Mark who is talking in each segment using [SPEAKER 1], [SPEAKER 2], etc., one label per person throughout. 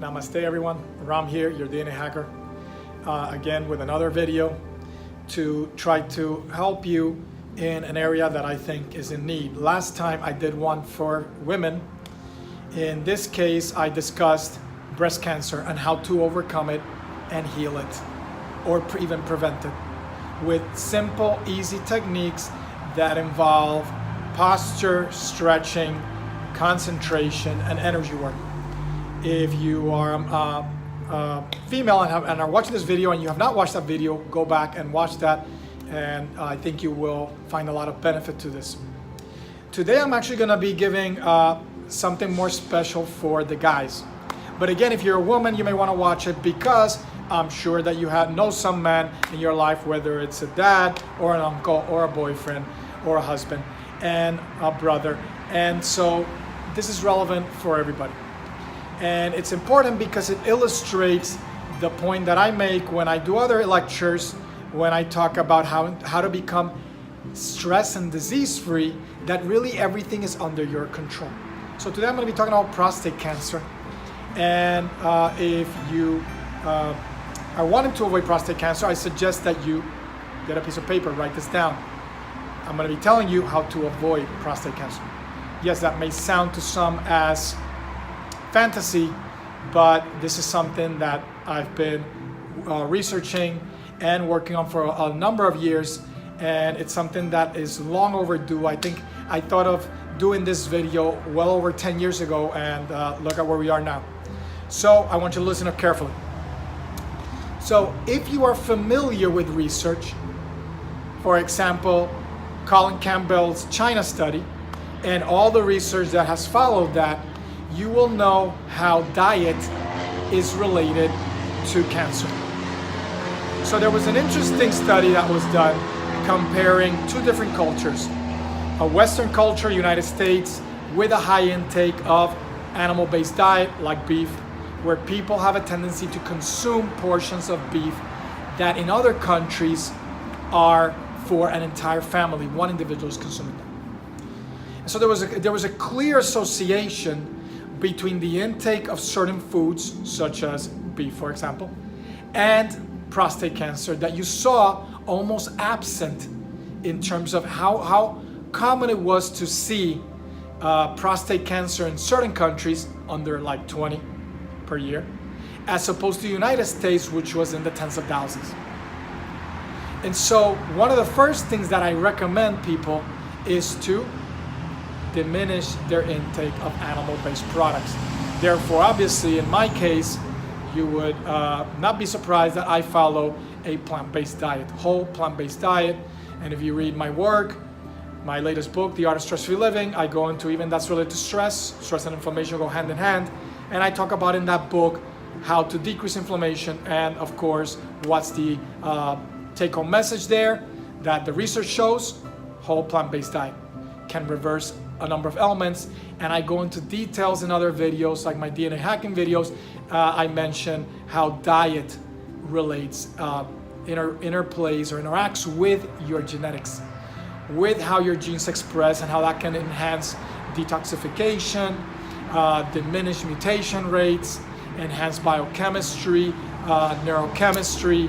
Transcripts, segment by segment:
[SPEAKER 1] Namaste everyone, Ram here, your DNA hacker, again with another video to try to help you in an area that I think is in need. Last time I did one for women. In this case, I discussed breast cancer and how to overcome it and heal it, or even prevent it, with simple, easy techniques that involve posture, stretching, concentration, and energy work. If you are female and are watching this video and you have not watched that video, go back and watch that, and I think you will find a lot of benefit to this. Today I'm actually going to be giving something more special for the guys. But again, if you're a woman, you may want to watch it because I'm sure that you know some man in your life, whether it's a dad or an uncle or a boyfriend or a husband and a brother. And so this is relevant for everybody. And it's important because it illustrates the point that I make when I do other lectures, when I talk about how to become stress and disease free, that really everything is under your control. So today I'm going to be talking about prostate cancer. And if you are wanting to avoid prostate cancer, I suggest that you get a piece of paper, write this down. I'm going to be telling you how to avoid prostate cancer. Yes, that may sound to some as fantasy, but this is something that I've been researching and working on for a number of years, and it's something that is long overdue. I think I thought of doing this video well over 10 years ago, and look at where we are now. So I want you to listen up carefully. So if you are familiar with research, for example, Colin Campbell's China study and all the research that has followed that, you will know how diet is related to cancer. So there was an interesting study that was done comparing two different cultures. A Western culture, United States, with a high intake of animal-based diet like beef, where people have a tendency to consume portions of beef that in other countries are for an entire family. One individual is consuming them. So there was a clear association between the intake of certain foods, such as beef, for example, and prostate cancer that you saw almost absent in terms of how common it was to see prostate cancer in certain countries, under like 20 per year, as opposed to the United States, which was in the tens of thousands. And so one of the first things that I recommend people is to diminish their intake of animal-based products. Therefore, obviously, in my case, you would not be surprised that I follow a plant-based diet, whole plant-based diet. And if you read my work, my latest book, The Art of Stress-Free Living, I go into even that's related to stress. Stress and inflammation go hand in hand. And I talk about in that book how to decrease inflammation, and of course, what's the take-home message there, that the research shows whole plant-based diet can reverse a number of elements. And I go into details in other videos, like my DNA hacking videos. I mention how diet relates, interplays or interacts with your genetics, with how your genes express and how that can enhance detoxification, diminish mutation rates, enhance biochemistry, neurochemistry,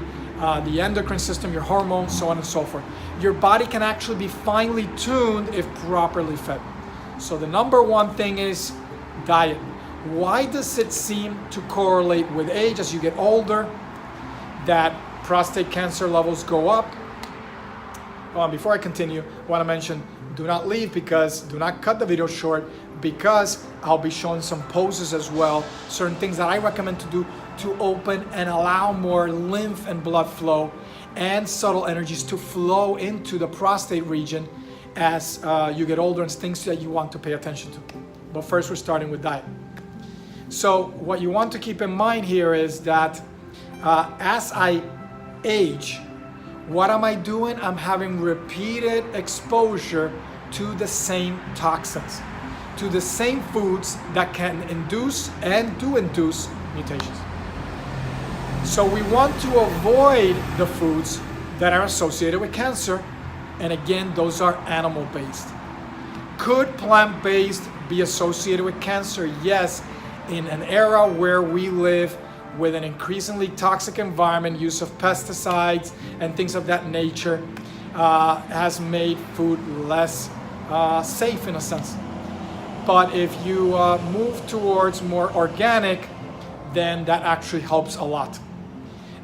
[SPEAKER 1] the endocrine system, your hormones, so on and so forth. Your body can actually be finely tuned if properly fed. So the number one thing is diet. Why does it seem to correlate with age? As you get older, that prostate cancer levels go up? Before I continue, I want to mention, do not leave, because do not cut the video short, because I'll be showing some poses as well, certain things that I recommend to do to open and allow more lymph and blood flow and subtle energies to flow into the prostate region as you get older, and things that you want to pay attention to. But first, we're starting with diet. So what you want to keep in mind here is that as I age, what am I doing? I'm having repeated exposure to the same toxins, to the same foods that can induce and do induce mutations. So we want to avoid the foods that are associated with cancer, and again, those are animal-based. Could plant-based be associated with cancer? Yes, in an era where we live with an increasingly toxic environment, use of pesticides and things of that nature, has made food less safe in a sense. But if you move towards more organic, then that actually helps a lot.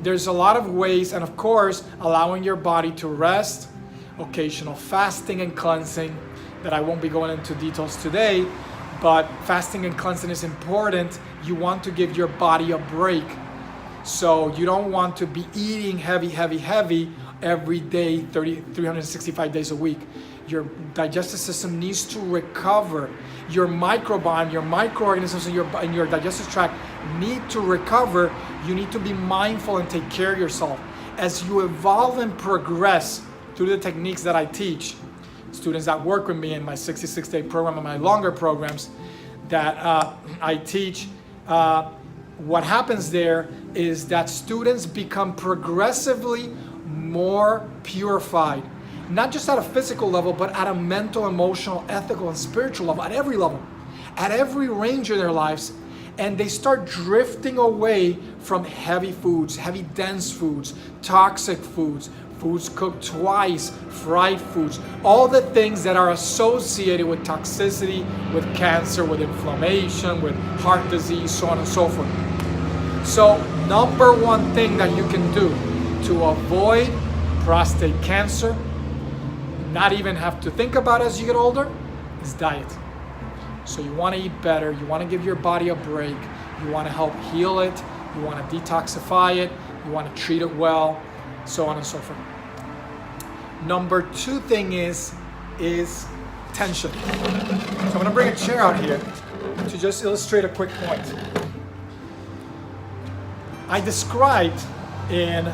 [SPEAKER 1] There's a lot of ways, and of course, allowing your body to rest, occasional fasting and cleansing, that I won't be going into details today, but fasting and cleansing is important. You want to give your body a break. So you don't want to be eating heavy every day, 365 days a week. Your digestive system needs to recover. Your microbiome, your microorganisms in your digestive tract need to recover. You need to be mindful and take care of yourself. As you evolve and progress through the techniques that I teach, students that work with me in my 66-day program and my longer programs that I teach, what happens there is that students become progressively more purified, not just at a physical level, but at a mental, emotional, ethical, and spiritual level, at every level, at every range of their lives. And they start drifting away from heavy foods, heavy dense foods, toxic foods, foods cooked twice, fried foods, all the things that are associated with toxicity, with cancer, with inflammation, with heart disease, so on and so forth. So, number one thing that you can do to avoid prostate cancer, not even have to think about as you get older, is diet. So you want to eat better, you want to give your body a break, you want to help heal it, you want to detoxify it, you want to treat it well, so on and so forth. Number two thing is tension. So I'm going to bring a chair out here to just illustrate a quick point. I described in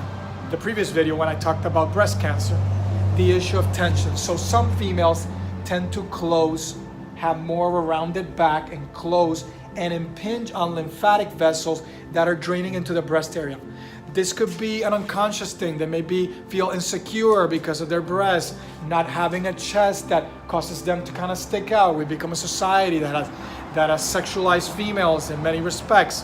[SPEAKER 1] the previous video when I talked about breast cancer, the issue of tension. So some females tend to close, have more of a rounded back and close and impinge on lymphatic vessels that are draining into the breast area. This could be an unconscious thing. They may feel insecure because of their breasts, not having a chest that causes them to kind of stick out. We become a society that has sexualized females in many respects.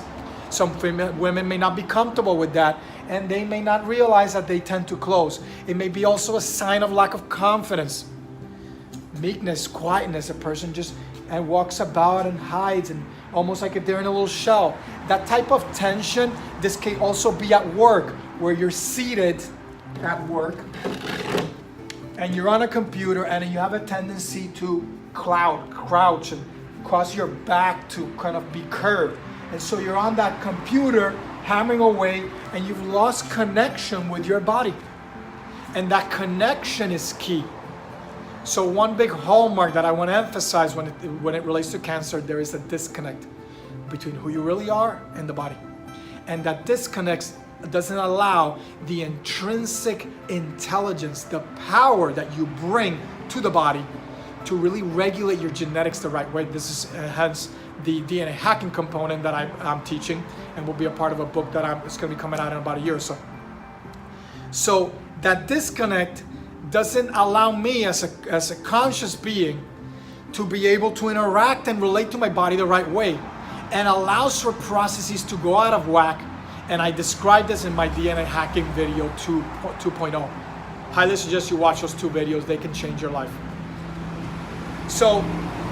[SPEAKER 1] Some women may not be comfortable with that, and they may not realize that they tend to close. It may be also a sign of lack of confidence, meekness, quietness. A person just walks about and hides, and almost like if they're in a little shell. That type of tension, this can also be at work, where you're seated at work and you're on a computer and you have a tendency to crouch and cause your back to kind of be curved. And so you're on that computer hammering away and you've lost connection with your body. And that connection is key. So one big hallmark that I want to emphasize when it relates to cancer, there is a disconnect between who you really are and the body. And that disconnect doesn't allow the intrinsic intelligence, the power that you bring to the body to really regulate your genetics the right way. This is hence the DNA hacking component that I'm teaching, and will be a part of a book that it's going to be coming out in about a year or so. So that disconnect doesn't allow me as a conscious being to be able to interact and relate to my body the right way, and allows for processes to go out of whack. And I described this in my DNA hacking video 2.0. Highly suggest you watch those two videos. They can change your life. So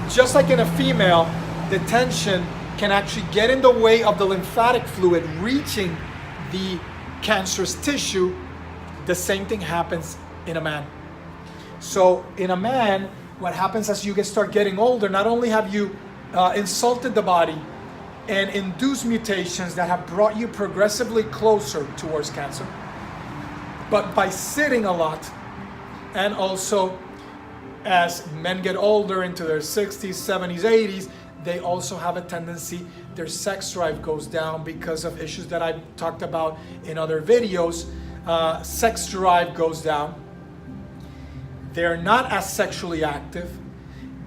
[SPEAKER 1] just like in a female, the tension can actually get in the way of the lymphatic fluid reaching the cancerous tissue. The same thing happens in a man. So in a man, what happens as you start getting older, not only have you insulted the body and induced mutations that have brought you progressively closer towards cancer, but by sitting a lot, and also as men get older into their 60s, 70s, 80s, they also have a tendency, their sex drive goes down because of issues that I've talked about in other videos. Sex drive goes down. They're not as sexually active.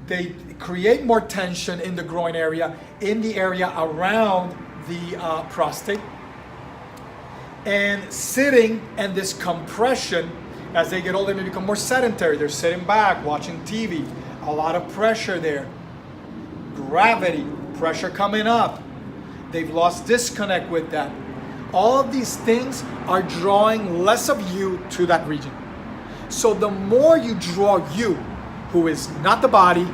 [SPEAKER 1] They create more tension in the groin area, in the area around the prostate. And sitting and this compression, as they get older, they become more sedentary. They're sitting back, watching TV. A lot of pressure there. Gravity, pressure coming up. They've lost disconnect with that. All of these things are drawing less of you to that region. So the more you draw you, who is not the body,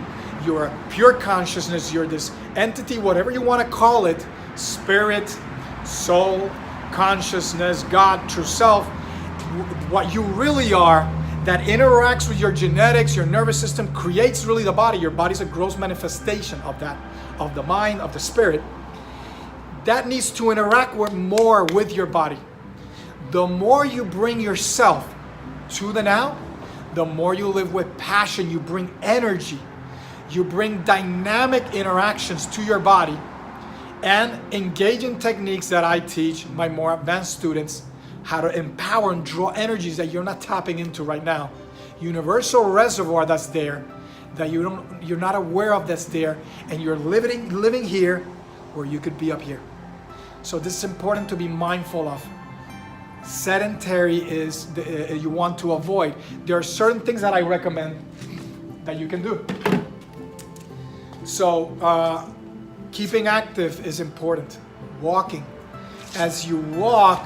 [SPEAKER 1] you're a pure consciousness, you're this entity, whatever you want to call it, spirit, soul, consciousness, God, true self, what you really are, that interacts with your genetics, your nervous system, creates really the body. Your body's a gross manifestation of that, of the mind, of the spirit. That needs to interact more with your body. The more you bring yourself to the now, the more you live with passion, you bring energy, you bring dynamic interactions to your body, and engage in techniques that I teach my more advanced students, how to empower and draw energies that you're not tapping into right now. Universal reservoir that's there, that you're not aware of, that's there, and you're living here where you could be up here. So this is important to be mindful of. Sedentary is you want to avoid. There are certain things that I recommend that you can do. So keeping active is important. Walking. As you walk,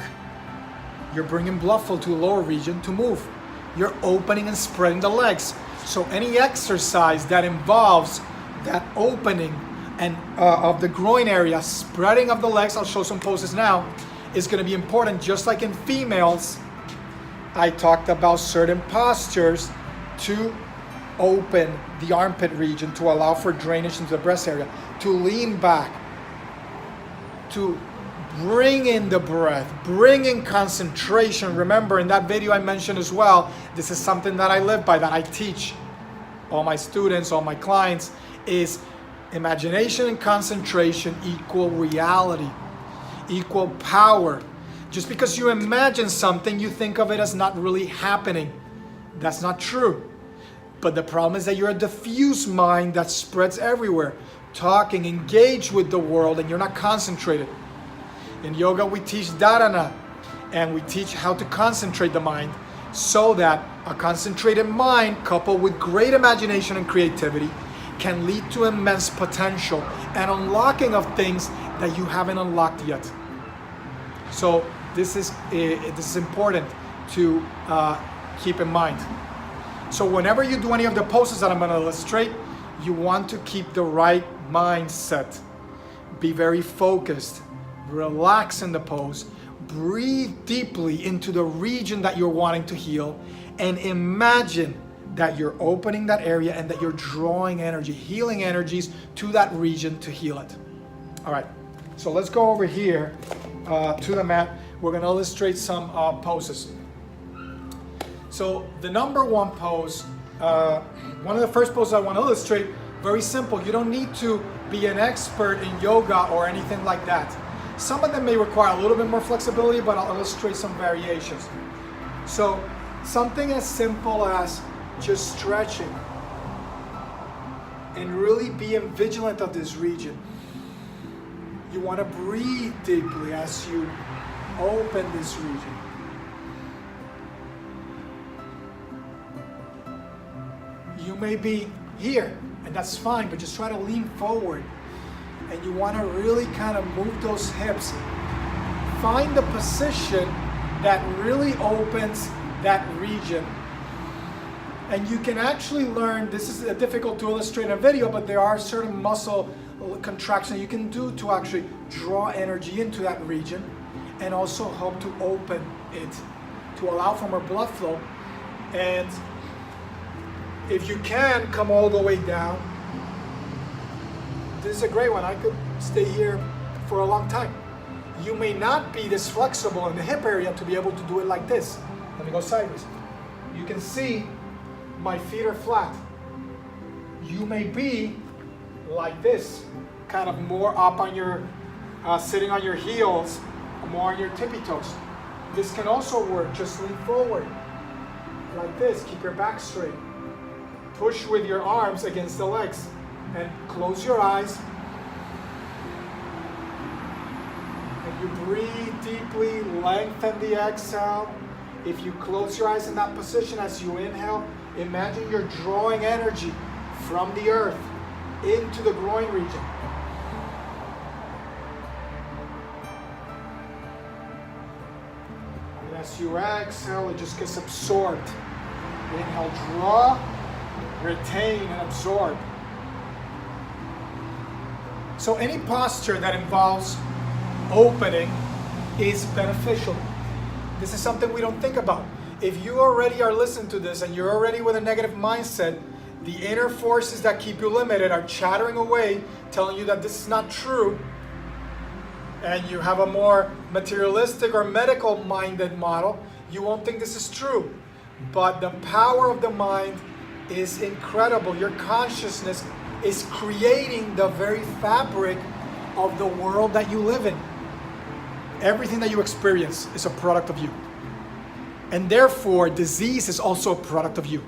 [SPEAKER 1] you're bringing blood flow to the lower region to move. You're opening and spreading the legs. So any exercise that involves that opening and of the groin area, spreading of the legs, I'll show some poses now, is going to be important. Just like in females, I talked about certain postures to open the armpit region to allow for drainage into the breast area, to lean back, to bring in the breath, bring in concentration. Remember, in that video I mentioned as well, this is something that I live by, that I teach all my students, all my clients, is imagination and concentration equal reality, equal power. Just because you imagine something, you think of it as not really happening. That's not true. But the problem is that you're a diffuse mind that spreads everywhere, talking, engaged with the world, and you're not concentrated. In yoga, we teach dharana, and we teach how to concentrate the mind so that a concentrated mind coupled with great imagination and creativity can lead to immense potential and unlocking of things that you haven't unlocked yet. So this is important to keep in mind. So whenever you do any of the poses that I'm going to illustrate, you want to keep the right mindset. Be very focused. Relax in the pose. Breathe deeply into the region that you're wanting to heal, and imagine that you're opening that area and that you're drawing energy, healing energies to that region to heal it. All right, so let's go over here to the mat. We're going to illustrate some poses. So the number one pose, one of the first poses I want to illustrate, very simple. You don't need to be an expert in yoga or anything like that. Some of them may require a little bit more flexibility, but I'll illustrate some variations. So something as simple as just stretching and really being vigilant of this region. You want to breathe deeply as you open this region. You may be here, and that's fine, but just try to lean forward. And you want to really kind of move those hips. Find the position that really opens that region. And you can actually learn, this is difficult to illustrate in a video, but there are certain muscle contractions you can do to actually draw energy into that region and also help to open it, to allow for more blood flow. And if you can, come all the way down. This is a great one. I could stay here for a long time. You may not be this flexible in the hip area to be able to do it like this. Let me go sideways. You can see my feet are flat. You may be like this, kind of more up on your, sitting on your heels, more on your tippy toes. This can also work. Just lean forward, like this. Keep your back straight. Push with your arms against the legs. And close your eyes. And you breathe deeply, lengthen the exhale. If you close your eyes in that position as you inhale, imagine you're drawing energy from the earth into the groin region. As you exhale, it just gets absorbed. Inhale, draw, retain, and absorb. So any posture that involves opening is beneficial. This is something we don't think about. If you already are listening to this and you're already with a negative mindset, the inner forces that keep you limited are chattering away, telling you that this is not true, and you have a more materialistic or medical minded model, you won't think this is true. But the power of the mind is incredible. Your consciousness is creating the very fabric of the world that you live in. Everything that you experience is a product of you. And therefore, disease is also a product of you.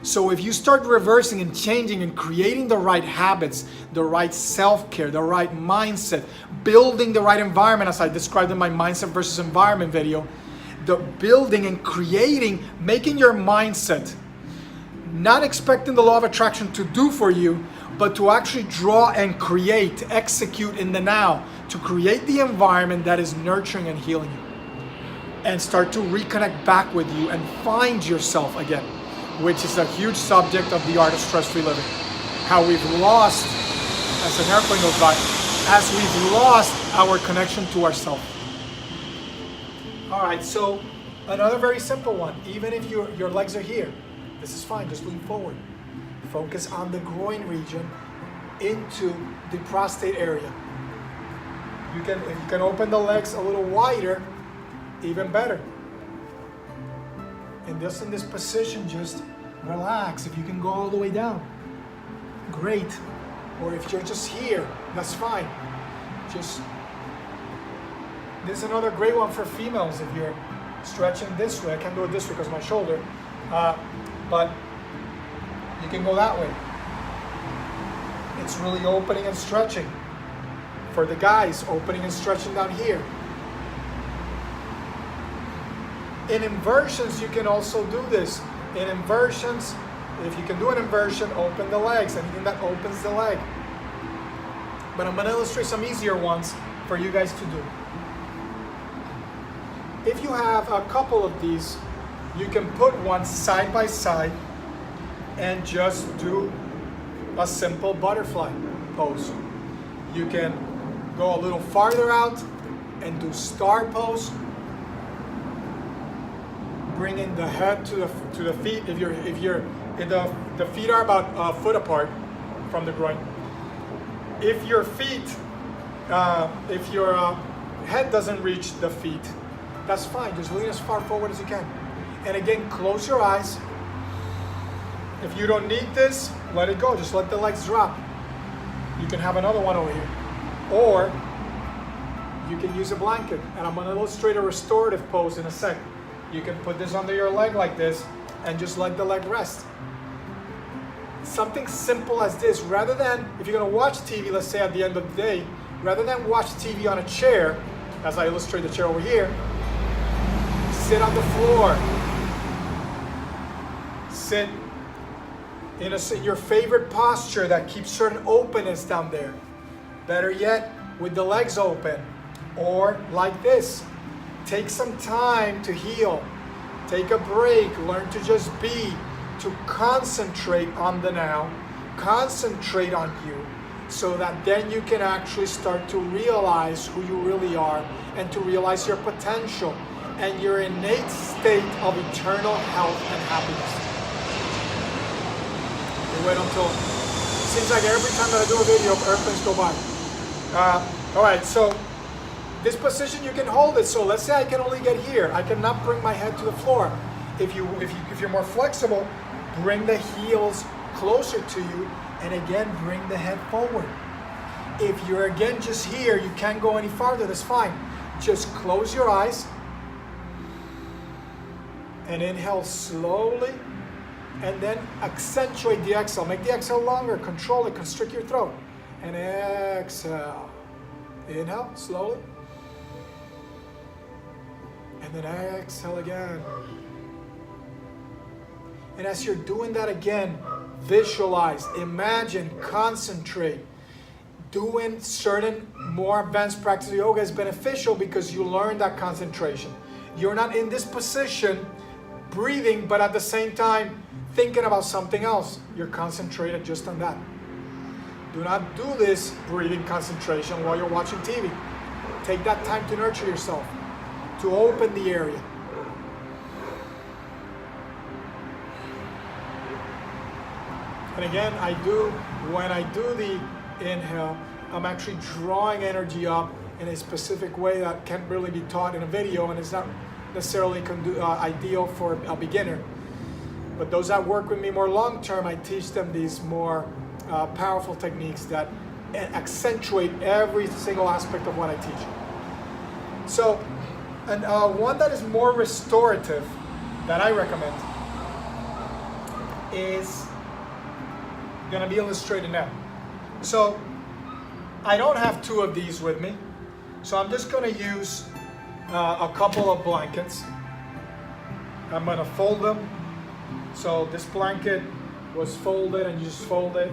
[SPEAKER 1] So if you start reversing and changing and creating the right habits, the right self-care, the right mindset, building the right environment, as I described in my mindset versus environment video, the building and creating, making your mindset, not expecting the law of attraction to do for you, but to actually draw and create, execute in the now, to create the environment that is nurturing and healing you. And start to reconnect back with you and find yourself again, which is a huge subject of the art of stress-free living. How we've lost, as an airplane goes by, as we've lost our connection to ourselves. All right, so another very simple one. Even if your legs are here, this is fine, just lean forward. Focus on the groin region into the prostate area. If you can open the legs a little wider, even better. And just in this position, just relax. If you can go all the way down, great. Or if you're just here, that's fine. This is another great one for females. If you're stretching this way, I can't do it this way because of my shoulder, but you can go that way. It's really opening and stretching. For the guys, opening and stretching down here. In inversions, you can also do this. In inversions, if you can do an inversion, open the legs, anything that opens the leg. But I'm going to illustrate some easier ones for you guys to do. If you have a couple of these, you can put one side by side and just do a simple butterfly pose. You can go a little farther out and do star pose. Bringing the head to the feet. If the feet are about a foot apart from the groin. If your head doesn't reach the feet, that's fine. Just lean as far forward as you can. And again, close your eyes. If you don't need this, let it go. Just let the legs drop. You can have another one over here. Or you can use a blanket. And I'm going to illustrate a restorative pose in a sec. You can put this under your leg like this and just let the leg rest. Something simple as this, rather than, if you're going to watch TV, let's say at the end of the day, rather than watch TV on a chair, as I illustrate the chair over here, sit on the floor. Sit in your favorite posture that keeps certain openness down there. Better yet, with the legs open. Or like this. Take some time to heal. Take a break. Learn to just be. To concentrate on the now. Concentrate on you. So that then you can actually start to realize who you really are. And to realize your potential. And your innate state of eternal health and happiness. We wait until... It seems like every time that I do a video, airplanes go by. Alright, so... This position, you can hold it. So let's say I can only get here. I cannot bring my head to the floor. If you're more flexible, bring the heels closer to you, and again, bring the head forward. If you're again just here, you can't go any farther, that's fine. Just close your eyes and inhale slowly, and then accentuate the exhale. Make the exhale longer, control it, constrict your throat. And exhale. Inhale slowly. And then exhale again. And as you're doing that again, visualize, imagine, concentrate. Doing certain more advanced practice of yoga is beneficial because you learn that concentration. you're not in this position breathing, but at the same time thinking about something else. You're concentrated just on that. Do not do this breathing concentration while you're watching TV. Take that time to nurture yourself, to open the area. And again, when I do the inhale, I'm actually drawing energy up in a specific way that can't really be taught in a video, and it's not necessarily ideal for a beginner. But those that work with me more long term, I teach them these more powerful techniques that accentuate every single aspect of what I teach. So, and one that is more restorative that I recommend is going to be illustrated now. So, I don't have two of these with me, so I'm just going to use a couple of blankets. I'm going to fold them. So this blanket was folded, and you just fold it.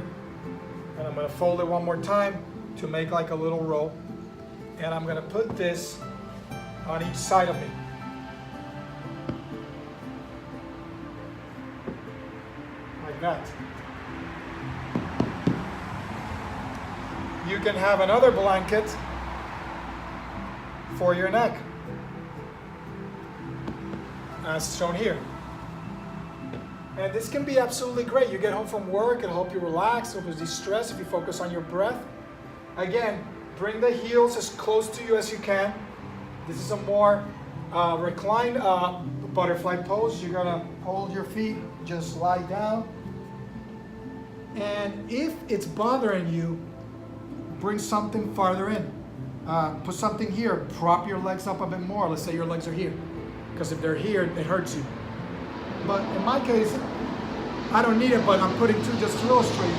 [SPEAKER 1] And I'm going to fold it one more time to make like a little roll. And I'm going to put this on each side of me. Like that. You can have another blanket for your neck, as shown here. And this can be absolutely great. You get home from work, it'll help you relax, it'll de-stress if you focus on your breath. Again, bring the heels as close to you as you can. This is a more reclined butterfly pose. You're gonna hold your feet, just lie down. And if it's bothering you, bring something farther in. Put something here, prop your legs up a bit more. Let's say your legs are here, because if they're here, it hurts you. But in my case, I don't need it, but I'm putting two just to illustrate.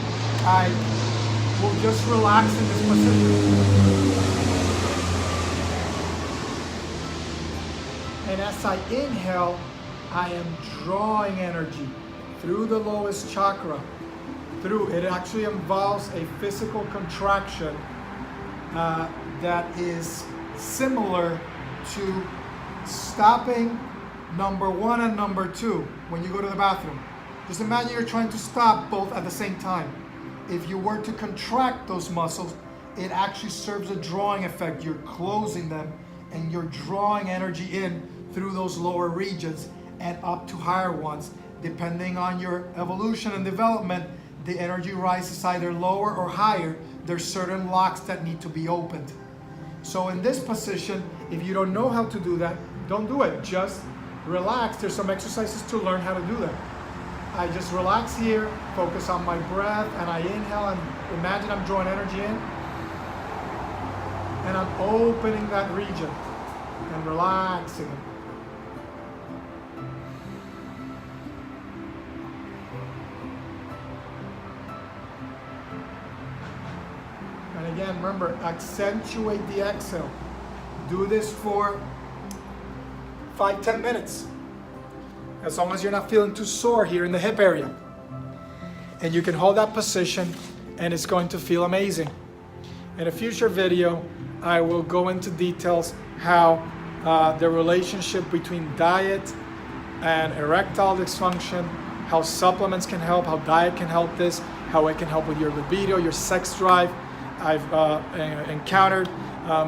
[SPEAKER 1] I will just relax in this position. And as I inhale, I am drawing energy through the lowest chakra. It actually involves a physical contraction that is similar to stopping number one and number two when you go to the bathroom. Just imagine you're trying to stop both at the same time. If you were to contract those muscles, it actually serves a drawing effect. You're closing them and you're drawing energy in through those lower regions and up to higher ones. Depending on your evolution and development, the energy rises either lower or higher. There's certain locks that need to be opened. So in this position, if you don't know how to do that, don't do it. Just relax. There's some exercises to learn how to do that. I just relax here, focus on my breath, and I inhale and imagine I'm drawing energy in. And I'm opening that region and relaxing it. And again, remember, accentuate the exhale. Do this for 5-10 minutes. As long as you're not feeling too sore here in the hip area. And you can hold that position and it's going to feel amazing. In a future video, I will go into details how the relationship between diet and erectile dysfunction, how supplements can help, how diet can help this, how it can help with your libido, your sex drive. I've encountered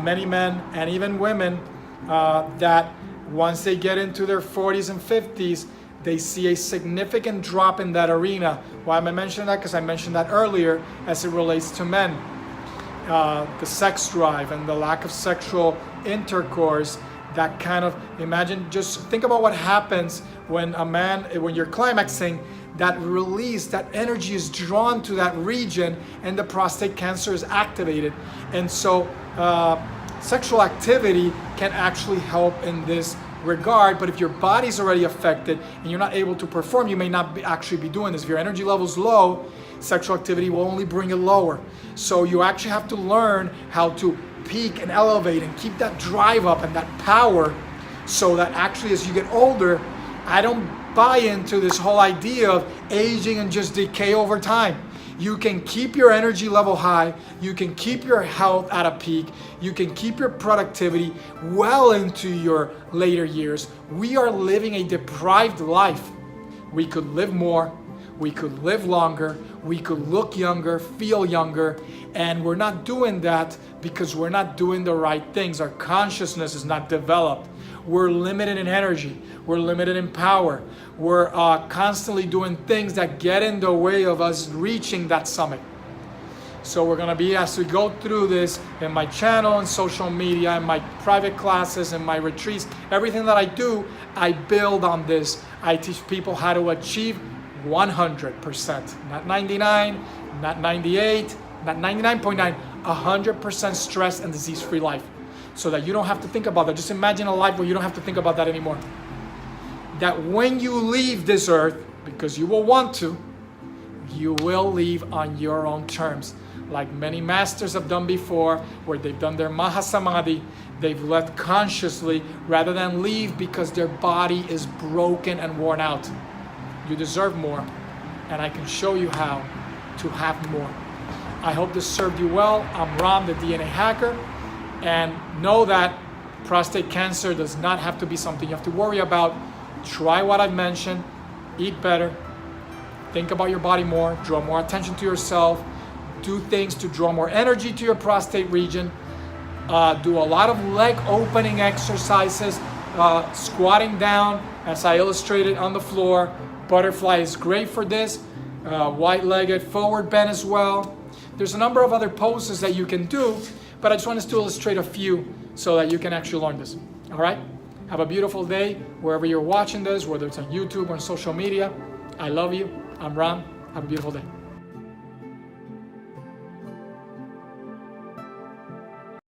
[SPEAKER 1] many men and even women that once they get into their 40s and 50s, they see a significant drop in that arena. Why am I mentioning that? Because I mentioned that earlier as it relates to men. The sex drive and the lack of sexual intercourse, that kind of, imagine, just think about what happens when a man, when you're climaxing, that release, that energy is drawn to that region and the prostate cancer is activated. And so sexual activity can actually help in this regard, but if your body's already affected and you're not able to perform, you may not actually be doing this. If your energy level's low, sexual activity will only bring it lower. So you actually have to learn how to peak and elevate and keep that drive up and that power, so that actually as you get older, I don't buy into this whole idea of aging and just decay over time. You can keep your energy level high. You can keep your health at a peak. You can keep your productivity well into your later years. We are living a deprived life. We could live more. We could live longer. We could look younger, feel younger. And we're not doing that because we're not doing the right things. Our consciousness is not developed. We're limited in energy. We're limited in power. We're constantly doing things that get in the way of us reaching that summit. So we're gonna be, as we go through this in my channel and social media, in my private classes, in my retreats, everything that I do, I build on this. I teach people how to achieve 100%, not 99, not 98, not 99.9, 100% stress and disease-free life. So that you don't have to think about that. Just imagine a life where you don't have to think about that anymore. That when you leave this earth, because you will want to, you will leave on your own terms. Like many masters have done before, where they've done their Mahasamadhi, they've left consciously rather than leave because their body is broken and worn out. You deserve more, and I can show you how to have more. I hope this served you well. I'm Ram, the DNA hacker, and know that prostate cancer does not have to be something you have to worry about. Try what I've mentioned, eat better, think about your body more, draw more attention to yourself, do things to draw more energy to your prostate region, do a lot of leg opening exercises, squatting down as I illustrated on the floor. Butterfly is great for this, white-legged forward bend as well. There's a number of other poses that you can do, but I just wanted to illustrate a few so that you can actually learn this, all right? Have a beautiful day wherever you're watching this, whether it's on YouTube or on social media. I love you. I'm Ram. Have a beautiful day.